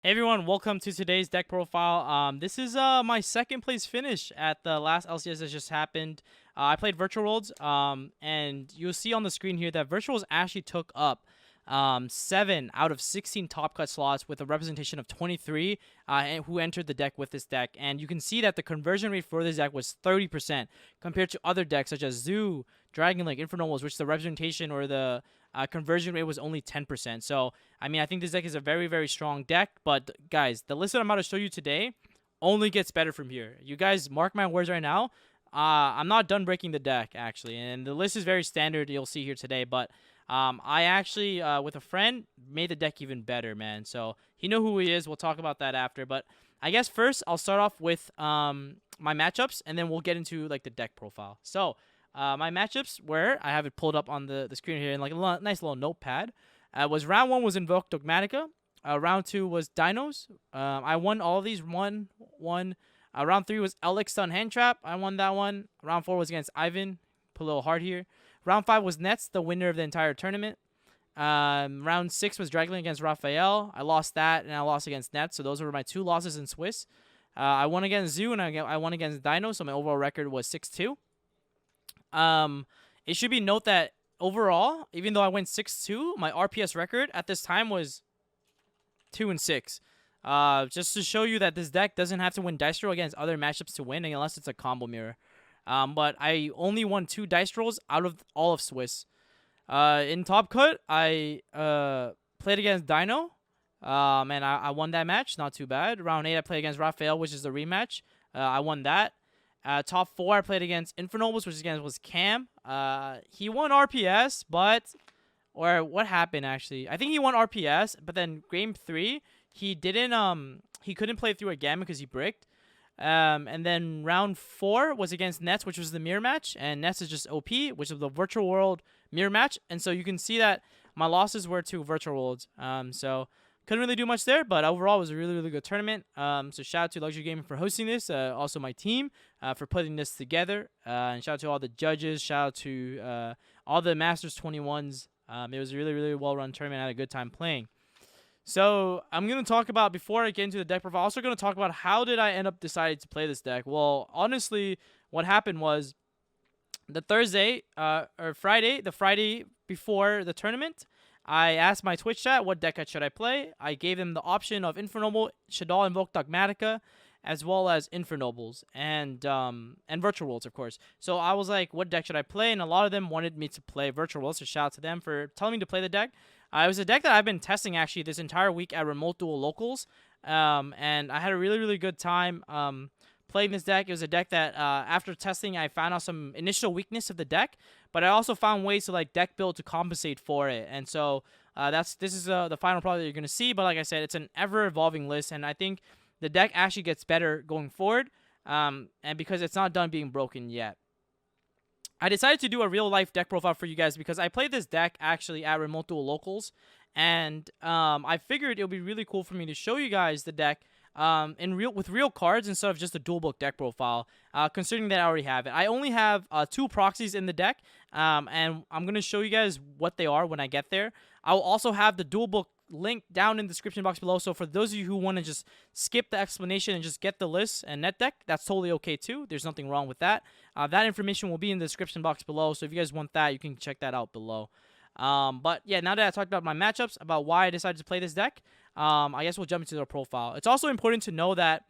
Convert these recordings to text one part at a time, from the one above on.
Hey everyone, welcome to today's deck profile. This is my second place finish at the last LCS that just happened. I played Virtual Worlds, and you'll see on the screen here that Virtual Worlds actually took up 7 out of 16 top cut slots with a representation of 23 who entered the deck with this deck. And you can see that the conversion rate for this deck was 30% compared to other decks such as Zoo, Dragon Link, Infernomals, which the representation or the conversion rate was only 10%. So, I mean, I think this deck is a very, very strong deck. But, guys, the list that I'm about to show you today only gets better from here. You guys mark my words right now. I'm not done breaking the deck, actually. And the list is very standard, you'll see here today. But I actually, with a friend, made the deck even better, man. So, he know who he is. We'll talk about that after. But I guess first, I'll start off with my matchups. And then we'll get into, like, the deck profile. So, my matchups were, I have it pulled up on the screen here in like a nice little notepad. Was round 1 was Invoke Dogmatica. Round 2 was Dinos. I won all of these. Round 3 was Elix Stun Hand Trap. I won that one. Round 4 was against Ivan. Put a little hard here. Round 5 was Nets, the winner of the entire tournament. Round 6 was Dragon against Raphael. I lost that, and I lost against Nets. So those were my 2 losses in Swiss. I won against Zoo, and I won against Dino. So my overall record was 6-2. It should be note that overall, even though I went 6-2, my RPS record at this time was 2-6. Just to show you that this deck doesn't have to win dice roll against other matchups to win, unless it's a combo mirror. But I only won 2 dice rolls out of all of Swiss. In Top Cut, I played against Dino. And I won that match, not too bad. Round 8, I played against Raphael, which is the rematch. I won that. Top 4, I played against Infernobles, which again was Cam. He won RPS, or what happened actually? I think he won RPS, but then game 3, he couldn't play through again because he bricked. And then round 4 was against Nets, which was the mirror match, and Nets is just OP, which is the Virtual World mirror match. And so you can see that my losses were to Virtual Worlds. So couldn't really do much there, but overall it was a really, really good tournament. So shout out to Luxury Gaming for hosting this. Also my team for putting this together. And shout out to all the judges. Shout out to all the Masters 21s. It was a really, really well-run tournament. I had a good time playing. So I'm going to talk about, before I get into the deck profile, I'm also going to talk about how did I end up deciding to play this deck. Well, honestly, what happened was the Friday before the tournament, I asked my Twitch chat what deck should I play. I gave them the option of Infernoble, Shadal Invoke Dogmatica, as well as Infernobles and Virtual Worlds, of course. So I was like, what deck should I play? And a lot of them wanted me to play Virtual Worlds, so shout out to them for telling me to play the deck. It was a deck that I've been testing actually this entire week at Remote Duel Locals, and I had a really, really good time playing this deck. It was a deck that after testing, I found out some initial weakness of the deck, but I also found ways to like deck build to compensate for it. And so this is the final product that you're gonna see. But like I said, it's an ever evolving list, and I think the deck actually gets better going forward. And because it's not done being broken yet. I decided to do a real life deck profile for you guys because I played this deck actually at Remote Duel Locals, and I figured it would be really cool for me to show you guys the deck with real cards instead of just a dual book deck profile, considering that I already have it. I only have 2 proxies in the deck, and I'm going to show you guys what they are when I get there. I'll also have the dual book link down in the description box below, so for those of you who want to just skip the explanation and just get the list and net deck, that's totally okay too. There's nothing wrong with that. That information will be in the description box below, so if you guys want that, you can check that out below. But yeah, now that I talked about my matchups, about why I decided to play this deck, I guess we'll jump into the profile. It's also important to know that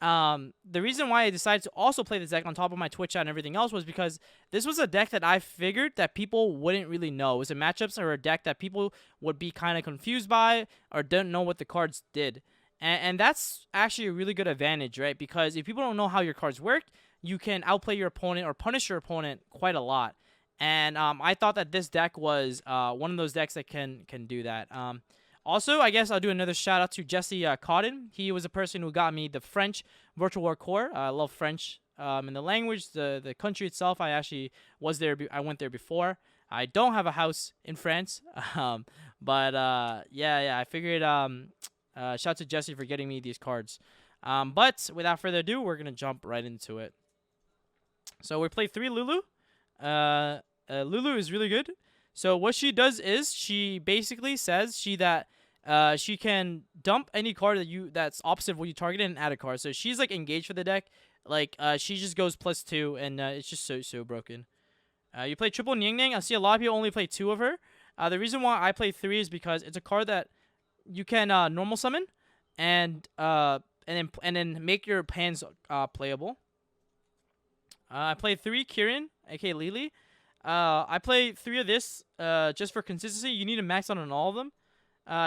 the reason why I decided to also play this deck on top of my Twitch chat and everything else was because this was a deck that I figured that people wouldn't really know. It was a matchups or a deck that people would be kind of confused by or didn't know what the cards did. And that's actually a really good advantage, right? Because if people don't know how your cards work, you can outplay your opponent or punish your opponent quite a lot. And I thought that this deck was one of those decks that can do that. Also, I guess I'll do another shout out to Jesse Cotton. He was a person who got me the French Virtual War Core. I love French in the language, the country itself. I actually was there. I went there before. I don't have a house in France, but yeah. I figured shout out to Jesse for getting me these cards. But without further ado, we're gonna jump right into it. So we play 3 Lulu. Lulu is really good. So what she does is she basically says that She can dump any card that's opposite of what you targeted and add a card. So she's like engaged for the deck. Like she just goes +2, and it's just so broken. You play triple Ning Ning. I see a lot of people only play 2 of her. The reason why I play 3 is because it's a card that you can normal summon, and then make your hands playable. I play 3 Kirin, aka Lily. I play 3 of this just for consistency. You need to max out on all of them.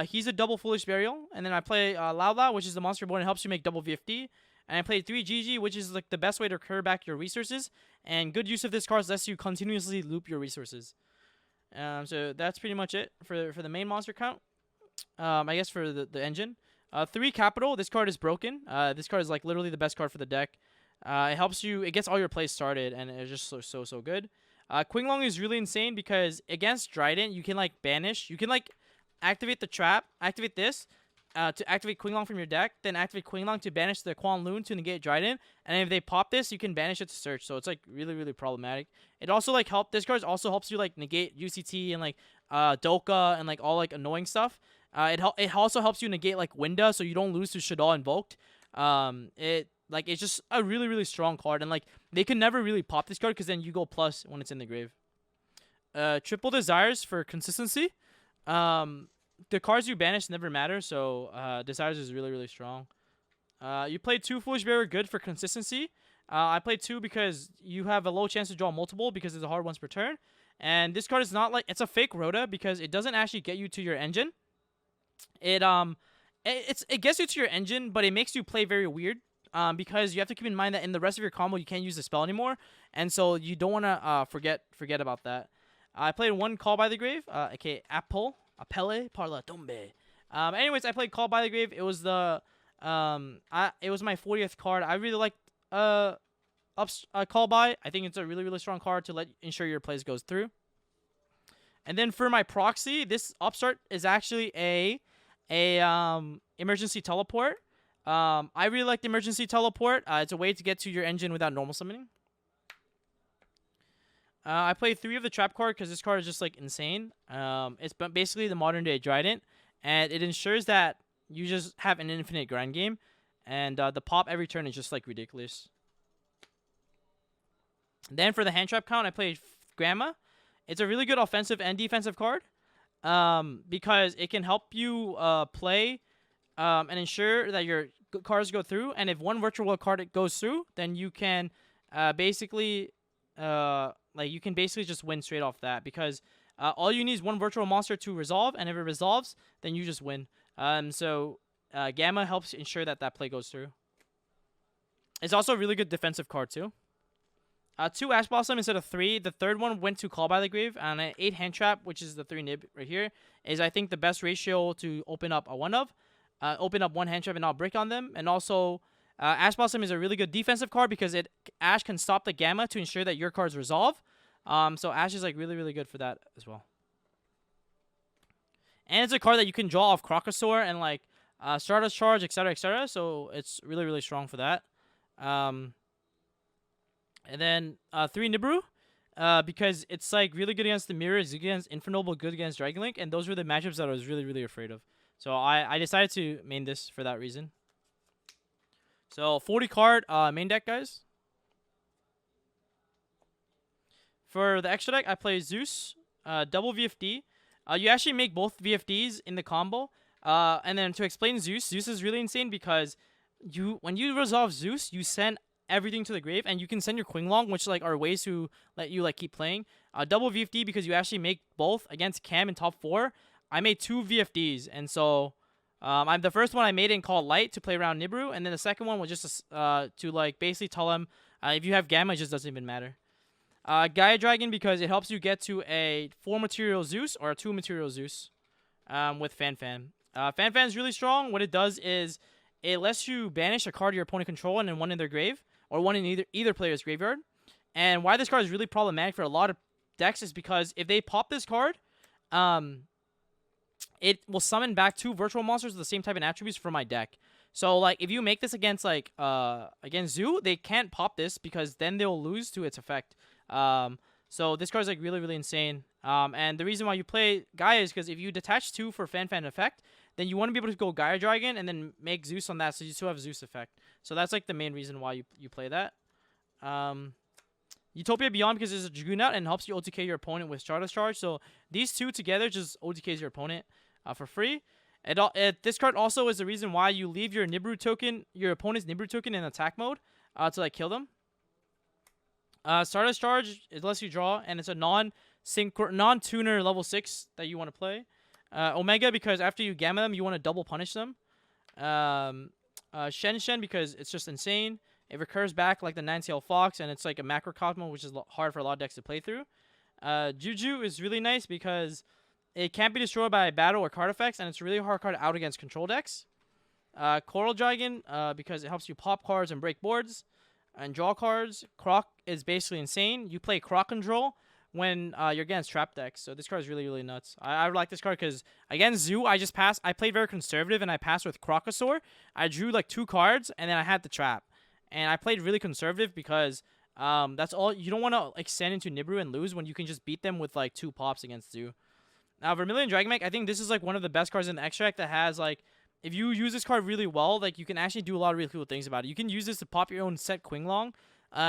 He's a double Foolish Burial, and then I play Lao Lao, which is the monster born and helps you make double VFD. And I play 3 Gigi, which is like the best way to recur back your resources. And good use of this card lets you continuously loop your resources. So that's pretty much it for the main monster count. I guess for the engine. 3 Capital. This card is broken. This card is like literally the best card for the deck. It helps you. It gets all your plays started, and it's just so good. Qinglong is really insane because against Trident, you can like banish. You can like activate the trap. Activate this. To activate Qinglong from your deck, then activate Qinglong to banish the Quan Loon to negate Trident, and if they pop this, you can banish it to search. So it's like really problematic. It also like this card also helps you like negate UCT and like Doka and like all like annoying stuff. It also helps you negate like Winda, so you don't lose to Shaddoll Invoked. It's just a really strong card, and like they can never really pop this card because then you go plus when it's in the grave. Triple Desires for consistency. The cards you banish never matter, so Desires is really strong. You play 2 Foolish Bearer, good for consistency. I played 2 because you have a low chance to draw multiple because there's a hard ones per turn. And this card is not like, it's a fake Rhoda because it doesn't actually get you to your engine. It gets you to your engine, but it makes you play very weird. Because you have to keep in mind that in the rest of your combo you can't use the spell anymore, and so you don't want to forget about that. I played 1 Call by the Grave, aka Appelle par la tombe. Anyways, I played Call by the Grave. It was it was my 40th card. I really liked Call by. I think it's a really strong card to ensure your plays goes through. And then for my proxy, this upstart is actually a emergency teleport. I really like the emergency teleport. It's a way to get to your engine without normal summoning. I played 3 of the trap card because this card is just like insane. It's basically the modern day Trident, and it ensures that you just have an infinite grind game, and the pop every turn is just like ridiculous. Then for the hand trap count, I played Grandma. It's a really good offensive and defensive card, because it can help you play and ensure that your cards go through. And if one virtual world card goes through, then you can basically just win straight off that, because all you need is one virtual monster to resolve, and if it resolves, then you just win. So Gamma helps ensure that play goes through. It's also a really good defensive card too. 2 Ash Blossom instead of 3. The third one went to Call by the Grave, and an 8 Hand Trap, which is the 3 Nib right here, is I think the best ratio to open up a 1 of. Open up 1 Hand Trap and not break on them. And also, Ash Blossom is a really good defensive card because Ash can stop the Gamma to ensure that your cards resolve. So Ash is like really good for that as well. And it's a card that you can draw off Crocosaur and like Stardust Charge, etc. So it's really strong for that. And then 3 Nibiru, because it's like really good against the Mirror, it's good against Infernoble, good against Dragon Link, and those were the matchups that I was really afraid of. So I decided to main this for that reason. So 40 card main deck, guys. For the extra deck, I play Zeus, double VFD. You actually make both VFDs in the combo. And then to explain Zeus is really insane because when you resolve Zeus, you send everything to the grave, and you can send your Qinglong, which like are ways to let you like keep playing. Double VFD because you actually make both against Cam in top 4. I made 2 VFDs, and so I'm the first one I made in called Light to play around Nibiru, and then the second one was just to like basically tell him if you have Gamma, it just doesn't even matter. Gaia Dragon because it helps you get to a 4 material Zeus or a 2 material Zeus with Fan. Fan is really strong. What it does is it lets you banish a card your opponent control and then one in their grave, or one in either player's graveyard. And why this card is really problematic for a lot of decks is because if they pop this card, it will summon back 2 virtual monsters with the same type of attributes from my deck. So like if you make this against like against Zoo, they can't pop this because then they'll lose to its effect. So this card is like really insane. And the reason why you play Gaia is because if you detach 2 for Fan effect, then you want to be able to go Gaia Dragon and then make Zeus on that, so you still have Zeus effect. So that's like the main reason why you play that. Utopia Beyond because there's a Dragoon out and helps you OTK your opponent with Stardust Charge. So these two together just OTKs your opponent for free. This card also is the reason why you leave your Nibiru token, your opponent's Nibiru token in attack mode to like kill them. Stardust Charge, it lets you draw, and it's a non-tuner level 6 that you want to play. Omega because after you gamma them, you want to double punish them. Shen because it's just insane. It recurs back like the Nine-Tailed Fox, and it's like a macrocosmo, which is hard for a lot of decks to play through. Juju is really nice because it can't be destroyed by battle or card effects, and it's a really hard card out against control decks. Coral Dragon because it helps you pop cards and break boards and draw cards. Croc is basically insane. You play Croc Control when you're against trap decks, so this card is really, really nuts. I like this card because against Zoo, I played very conservative, and I passed with Crocosaur. I drew like 2 cards, and then I had the trap. And I played really conservative because that's all. You don't want to extend into Nibiru and lose when you can just beat them with like 2 pops against Zoo. Now, Vermilion Dragon Mech, I think this is like one of the best cards in the extract that has like, if you use this card really well, like you can actually do a lot of really cool things about it. You can use this to pop your own set Qinglong.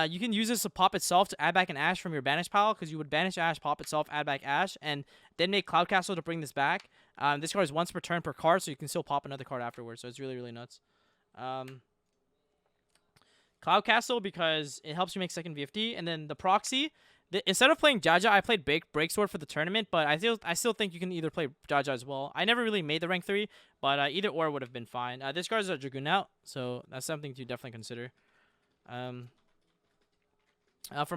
You can use this to pop itself to add back an Ash from your banish pile because you would banish Ash, pop itself, add back Ash, and then make Cloud Castle to bring this back. This card is once per turn per card, so you can still pop another card afterwards. So it's really, really nuts. Cloud Castle because it helps you make second VFD, and then the proxy. Instead of playing Jaja, I played Breaksword for the tournament, but I still think you can either play Jaja as well. I never really made the rank 3, but either or would have been fine. This card is a Dragoon out, so that's something to definitely consider. For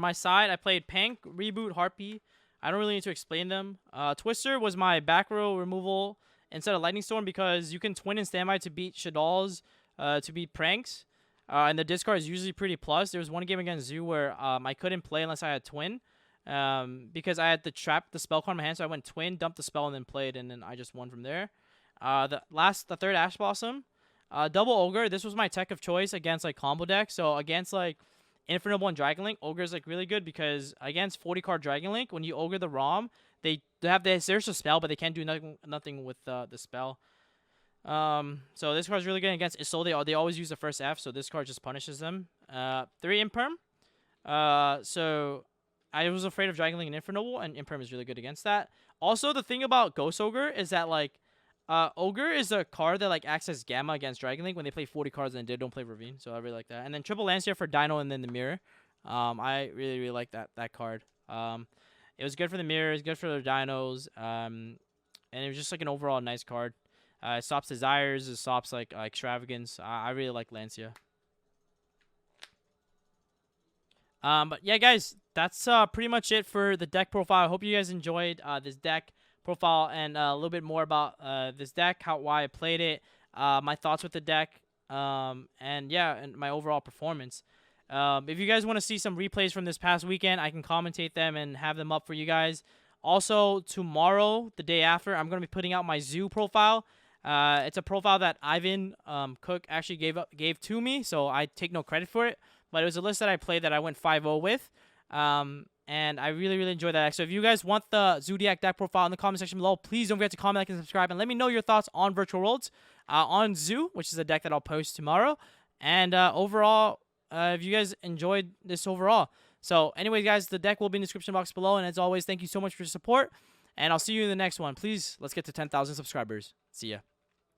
my side, I played Pank, Reboot, Harpy. I don't really need to explain them. Twister was my back row removal instead of Lightning Storm because you can twin and standby to beat Shaddolls, to beat Pranks. And the discard is usually pretty plus. There was one game against Zoo where I couldn't play unless I had Twin. Because I had the spell card in my hand, so I went Twin, dumped the spell, and then played, and then I just won from there. The third Ash Blossom. Double Ogre. This was my tech of choice against like combo decks. So against like Infinite and Dragon Link, Ogre is like really good because against 40 card Dragon Link, when you Ogre the ROM, there's a spell, but they can't do nothing with the spell. So this card's really good against Isolde. They always use the first F, so this card just punishes them. 3 Imperm. So I was afraid of Dragon Link and Infernoble, and Imperm is really good against that. Also, the thing about Ghost Ogre is that like Ogre is a card that like acts as Gamma against Dragon Link when they play 40 cards and they don't play Ravine, so I really like that. And then Triple Lancier for Dino and then the Mirror. I really, really like that card. It was good for the Mirror, it's good for the Dinos, and it was just like an overall nice card. It stops Desires, it stops like Extravagance. I really like Lancia. But yeah, guys, that's pretty much it for the deck profile. I hope you guys enjoyed this deck profile and a little bit more about this deck, why I played it, my thoughts with the deck, and yeah, and my overall performance. If you guys want to see some replays from this past weekend, I can commentate them and have them up for you guys. Also, tomorrow, the day after, I'm going to be putting out my Zoo profile. It's a profile that Ivan Cook actually gave to me, so I take no credit for it. But it was a list that I played that I went 5-0 with. And I really, really enjoyed that. So if you guys want the Zodiac deck profile in the comment section below, please don't forget to comment, like, and subscribe. And let me know your thoughts on Virtual Worlds, on Zoo, which is a deck that I'll post tomorrow. And overall, if you guys enjoyed this overall. So anyways, guys, the deck will be in the description box below. And as always, thank you so much for your support. And I'll see you in the next one. Please, let's get to 10,000 subscribers. See ya.